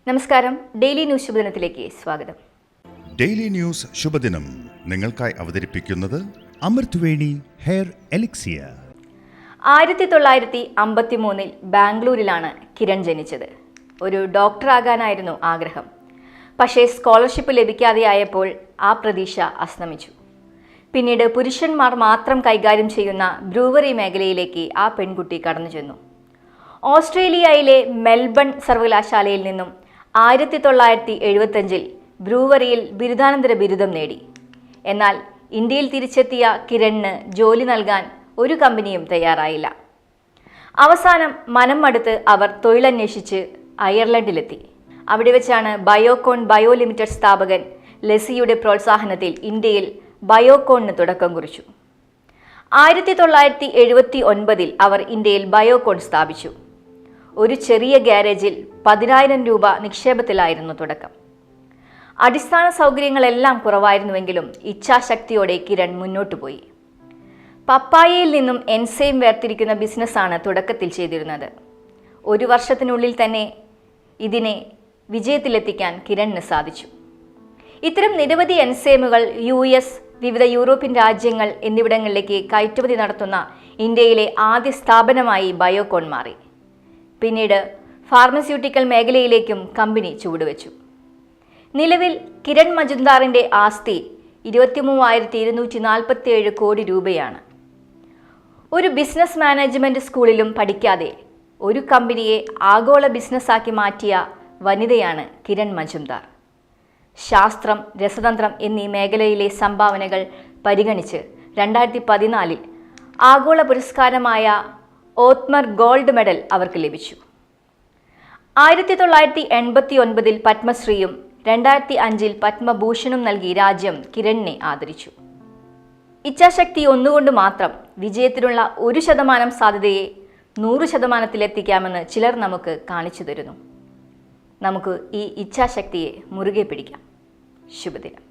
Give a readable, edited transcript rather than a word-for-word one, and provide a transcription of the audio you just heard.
നമസ്കാരം, daily news ശുഭദിനത്തിലേക്ക് സ്വാഗതം. Daily news ശുഭദിനം നിങ്ങൾക്കായി അവതരിപ്പിക്കുന്നത് അമൃത്വേണി ഹെയർ എലിക്സിയർ. 1953 ബാംഗ്ലൂരിലാണ് കിരൺ ജനിച്ചത്. ഒരു ഡോക്ടറാകാനായിരുന്നു ആഗ്രഹം. പക്ഷേ സ്കോളർഷിപ്പ് ലഭിക്കാതെയായപ്പോൾ ആ പ്രതീക്ഷ അസ്തമിച്ചു. പിന്നീട് പുരുഷന്മാർ മാത്രം കൈകാര്യം ചെയ്യുന്ന ബ്രൂവറി മേഖലയിലേക്ക് ആ പെൺകുട്ടി കടന്നു ചെന്നു. ഓസ്ട്രേലിയയിലെ മെൽബൺ സർവകലാശാലയിൽ നിന്നും 1975 ബ്രൂവറിയിൽ ബിരുദാനന്തര ബിരുദം നേടി. എന്നാൽ ഇന്ത്യയിൽ തിരിച്ചെത്തിയ കിരണിന് ജോലി നൽകാൻ ഒരു കമ്പനിയും തയ്യാറായില്ല. അവസാനം മനം മടുത്ത് അവർ തൊഴിലന്വേഷിച്ച് അയർലൻഡിലെത്തി. അവിടെ വെച്ചാണ് ബയോകോൺ ബയോ ലിമിറ്റഡ് സ്ഥാപകൻ ലെസിയുടെ പ്രോത്സാഹനത്തിൽ ഇന്ത്യയിൽ ബയോകോണിന് തുടക്കം കുറിച്ചു. 1979 അവർ ഇന്ത്യയിൽ ബയോകോൺ സ്ഥാപിച്ചു. ഒരു ചെറിയ ഗ്യാരേജിൽ 10,000 രൂപ നിക്ഷേപത്തിലായിരുന്നു തുടക്കം. അടിസ്ഥാന സൗകര്യങ്ങളെല്ലാം കുറവായിരുന്നുവെങ്കിലും ഇച്ഛാശക്തിയോടെ കിരൺ മുന്നോട്ടു പോയി. പപ്പായയിൽ നിന്നും എൻസൈം വേർതിരിക്കുന്ന ബിസിനസ്സാണ് തുടക്കത്തിൽ ചെയ്തിരുന്നത്. ഒരു വർഷത്തിനുള്ളിൽ തന്നെ ഇതിനെ വിജയത്തിലെത്തിക്കാൻ കിരണിന് സാധിച്ചു. ഇത്തരം നിരവധി എൻസൈമുകൾ US, വിവിധ യൂറോപ്യൻ രാജ്യങ്ങൾ എന്നിവിടങ്ങളിലേക്ക് കയറ്റുമതി നടത്തുന്ന ഇന്ത്യയിലെ ആദ്യ സ്ഥാപനമായി ബയോകോൺ മാറി. പിന്നീട് ഫാർമസ്യൂട്ടിക്കൽ മേഖലയിലേക്കും കമ്പനി ചുവടുവെച്ചു. നിലവിൽ കിരൺ മജുംദാറിൻ്റെ ആസ്തി 23,247 കോടി രൂപയാണ്. ഒരു ബിസിനസ് മാനേജ്മെൻറ്റ് സ്കൂളിലും പഠിക്കാതെ ഒരു കമ്പനിയെ ആഗോള ബിസിനസ്സാക്കി മാറ്റിയ വനിതയാണ് കിരൺ മജുംദാർ. ശാസ്ത്രം, രസതന്ത്രം എന്നീ മേഖലയിലെ സംഭാവനകൾ പരിഗണിച്ച് 2014 ആഗോള പുരസ്കാരമായ ഓത്മർ ഗോൾഡ് മെഡൽ അവർക്ക് ലഭിച്ചു. 1989 പത്മശ്രീയും 2005 പത്മഭൂഷണും നൽകി രാജ്യം കിരണിനെ ആദരിച്ചു. ഇച്ഛാശക്തി ഒന്നുകൊണ്ട് മാത്രം വിജയത്തിനുള്ള 1% സാധ്യതയെ 100%-ത്തിലെത്തിക്കാമെന്ന് ചിലർ നമുക്ക് കാണിച്ചു തരുന്നു. നമുക്ക് ഈ ഇച്ഛാശക്തിയെ മുറുകെ പിടിക്കാം. ശുഭദിനം.